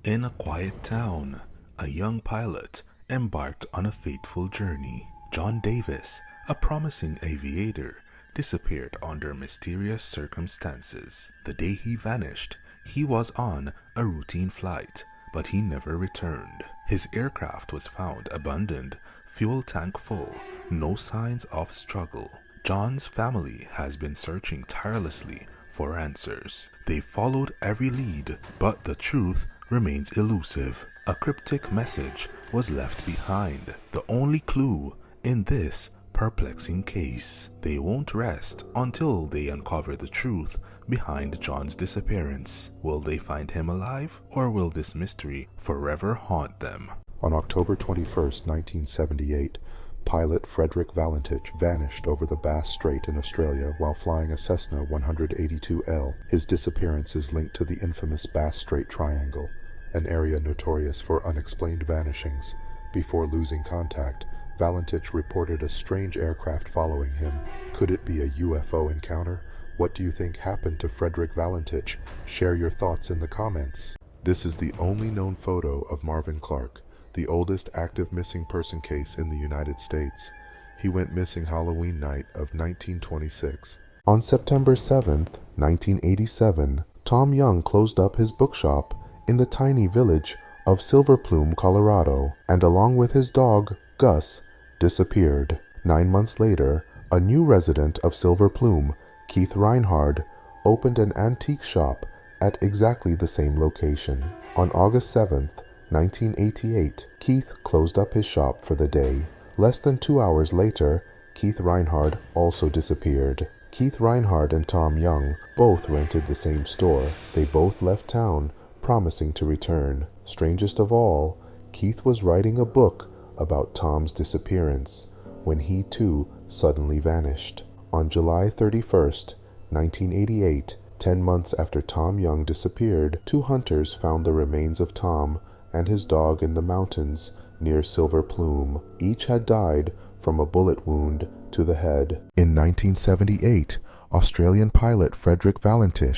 In a quiet town, a young pilot embarked on a fateful journey. John Davis, a promising aviator, disappeared under mysterious circumstances. The day he vanished, he was on a routine flight, but he never returned. His aircraft was found abandoned, fuel tank full, no signs of struggle. John's family has been searching tirelessly for answers. They followed every lead, but the truth remains elusive. A cryptic message was left behind, the only clue in this perplexing case. They won't rest until they uncover the truth behind John's disappearance. Will they find him alive, or will this mystery forever haunt them? On October 21st, 1978, pilot Frederick Valenti vanished over the Bass Strait in Australia while flying a Cessna 182L. His disappearance is linked to the infamous Bass Strait Triangle, an area notorious for unexplained vanishings. Before losing contact, Valenti reported a strange aircraft following him. Could it be a UFO encounter? What do you think happened to Frederick Valenti? Share your thoughts in the comments. This is the only known photo of Marvin Clark, the oldest active missing person case in the United States. He went missing Halloween night of 1926. On September 7th, 1987, Tom Young closed up his bookshop in the tiny village of Silver Plume, Colorado, and along with his dog, Gus, disappeared. 9 months later, a new resident of Silver Plume, Keith Reinhard, opened an antique shop at exactly the same location. On August 7th, 1988, Keith closed up his shop for the day. Less than 2 hours later, Keith Reinhard also disappeared. Keith Reinhard and Tom Young both rented the same store. They both left town, promising to return. Strangest of all, Keith was writing a book about Tom's disappearance when he too suddenly vanished. On July 31st, 1988, 10 months after Tom Young disappeared, 2 hunters found the remains of Tom and his dog in the mountains near Silver Plume. Each had died from a bullet wound to the head. In 1978, Australian pilot Frederick Valenti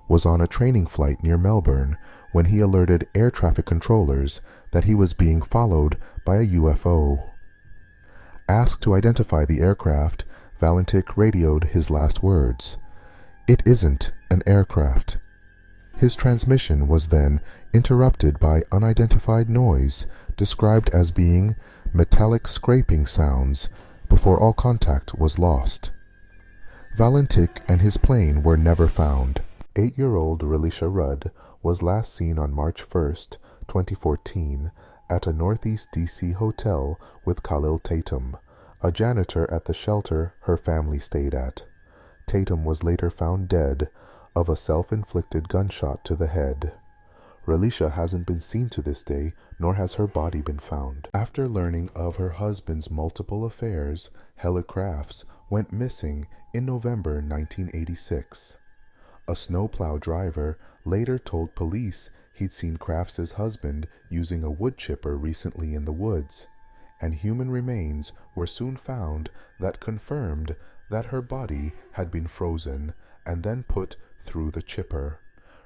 was on a training flight near Melbourne when he alerted air traffic controllers that he was being followed by a UFO. Asked to identify the aircraft, Valenti radioed his last words, "It isn't an aircraft." His transmission was then interrupted by unidentified noise described as being metallic scraping sounds before all contact was lost. Valenti and his plane were never found. 8-year-old Relisha Rudd was last seen on March 1st, 2014, at a Northeast DC hotel with Khalil Tatum, a janitor at the shelter her family stayed at. Tatum was later found dead of a self-inflicted gunshot to the head. Relisha hasn't been seen to this day, nor has her body been found. After learning of her husband's multiple affairs, Helle Crafts went missing in November 1986. A snowplow driver later told police he'd seen Crafts' husband using a wood chipper recently in the woods, and human remains were soon found that confirmed that her body had been frozen and then put through the chipper.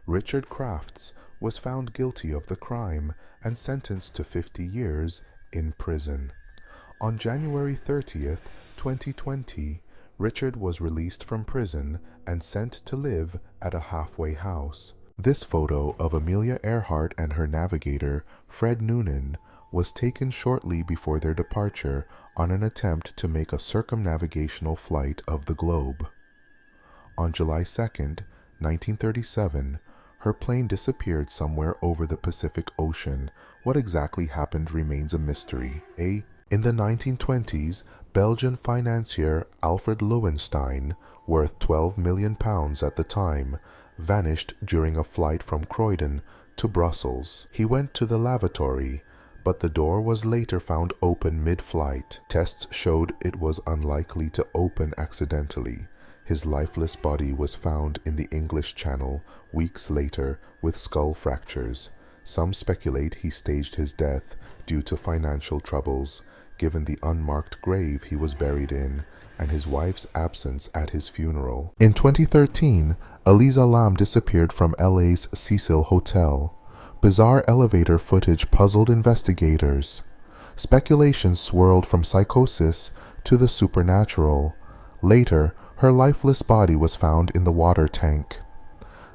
Richard Crafts was found guilty of the crime and sentenced to 50 years in prison. On January 30th, 2020, Richard was released from prison and sent to live at a halfway house. This photo of Amelia Earhart and her navigator, Fred Noonan, was taken shortly before their departure on an attempt to make a circumnavigational flight of the globe. On July 2nd, 1937, her plane disappeared somewhere over the Pacific Ocean. What exactly happened remains a mystery. In the 1920s, Belgian financier Alfred Lowenstein, worth £12 million at the time, vanished during a flight from Croydon to Brussels. He went to the lavatory, but the door was later found open mid-flight. Tests showed it was unlikely to open accidentally. His lifeless body was found in the English Channel weeks later with skull fractures. Some speculate he staged his death due to financial troubles, given the unmarked grave he was buried in and his wife's absence at his funeral. In 2013, Aliza Lam disappeared from LA's Cecil Hotel. Bizarre elevator footage puzzled investigators. Speculation swirled from psychosis to the supernatural. Later, her lifeless body was found in the water tank.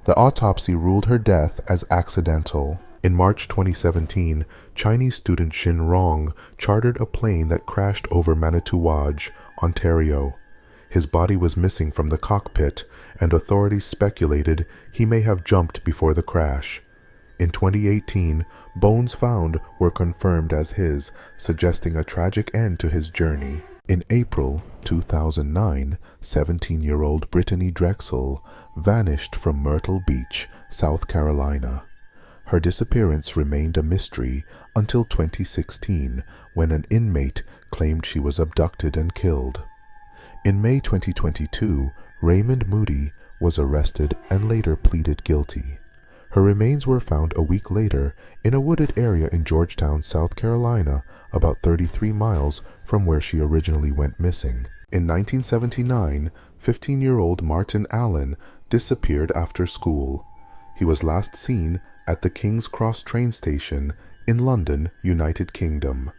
The autopsy ruled her death as accidental. In March 2017, Chinese student Xin Rong chartered a plane that crashed over Manitouwadge, Ontario. His body was missing from the cockpit, and authorities speculated he may have jumped before the crash. In 2018, bones found were confirmed as his, suggesting a tragic end to his journey. In April 2009, 17-year-old Brittany Drexel vanished from Myrtle Beach, South Carolina. Her disappearance remained a mystery until 2016, when an inmate claimed she was abducted and killed. In May 2022, Raymond Moody was arrested and later pleaded guilty. Her remains were found a week later in a wooded area in Georgetown, South Carolina, about 33 miles from where she originally went missing. In 1979, 15-year-old Martin Allen disappeared after school. He was last seen at the King's Cross train station in London, United Kingdom.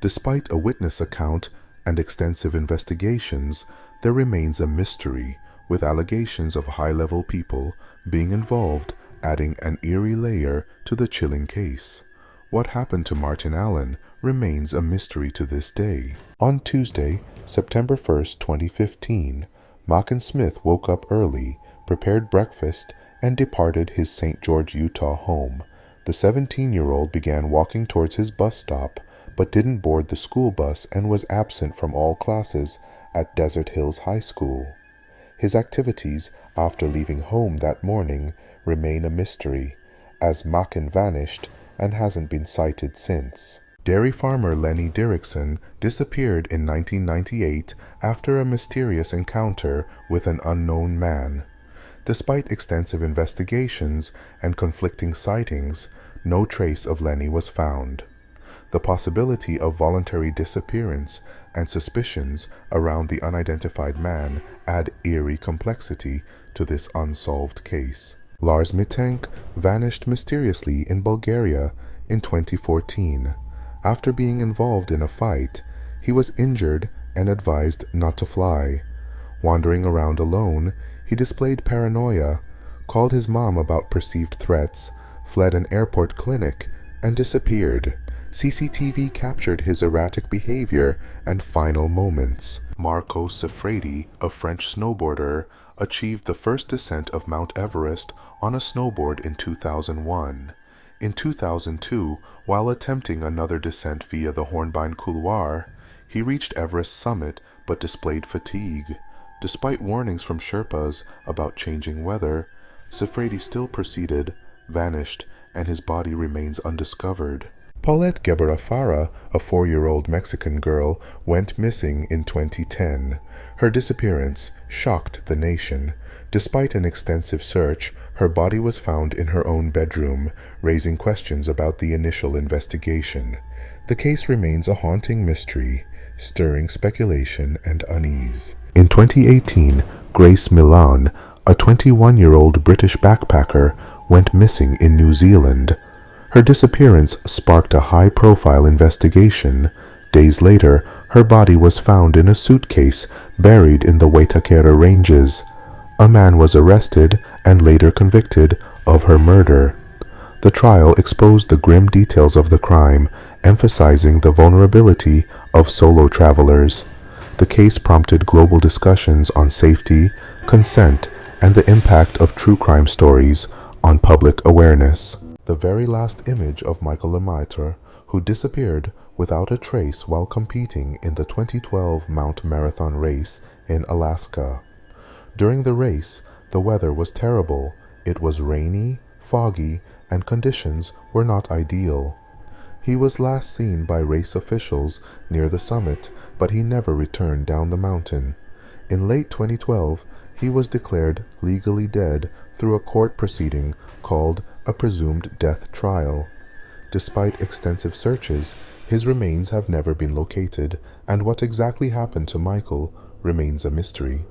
Despite a witness account and extensive investigations, there remains a mystery, with allegations of high-level people being involved, adding an eerie layer to the chilling case. What happened to Martin Allen remains a mystery to this day. On Tuesday, September 1st, 2015, Machen Smith woke up early, prepared breakfast, and departed his St. George, Utah home. The 17-year-old began walking towards his bus stop, but didn't board the school bus and was absent from all classes at Desert Hills High School. His activities after leaving home that morning remain a mystery, as Machen vanished and hasn't been sighted since. Dairy farmer Lenny Dirksen disappeared in 1998 after a mysterious encounter with an unknown man. Despite extensive investigations and conflicting sightings, no trace of Lenny was found. The possibility of voluntary disappearance and suspicions around the unidentified man add eerie complexity to this unsolved case. Lars Mikkelsen vanished mysteriously in Bulgaria in 2014. After being involved in a fight, he was injured and advised not to fly. Wandering around alone, he displayed paranoia, called his mom about perceived threats, fled an airport clinic, and disappeared. CCTV captured his erratic behavior and final moments. Marco Siffredi, a French snowboarder, achieved the first descent of Mount Everest on a snowboard in 2001. In 2002, while attempting another descent via the Hornbein Couloir, he reached Everest's summit but displayed fatigue. Despite warnings from Sherpas about changing weather, Siffredi still proceeded, vanished, and his body remains undiscovered. Paulette Guevara, a 4-year-old Mexican girl, went missing in 2010. Her disappearance shocked the nation. Despite an extensive search, her body was found in her own bedroom, raising questions about the initial investigation. The case remains a haunting mystery, stirring speculation and unease. In 2018, Grace Milan, a 21-year-old British backpacker, went missing in New Zealand. Her disappearance sparked a high-profile investigation. Days later, her body was found in a suitcase buried in the Waitakere Ranges. A man was arrested and later convicted of her murder. The trial exposed the grim details of the crime, emphasizing the vulnerability of solo travelers. The case prompted global discussions on safety, consent, and the impact of true crime stories on public awareness. The very last image of Michael Lemaitre, who disappeared without a trace while competing in the 2012 Mount Marathon race in Alaska. During the race, the weather was terrible. It was rainy, foggy, and conditions were not ideal. He was last seen by race officials near the summit, but he never returned down the mountain. In late 2012, he was declared legally dead through a court proceeding called a presumed death trial. Despite extensive searches, his remains have never been located, and what exactly happened to Michael remains a mystery.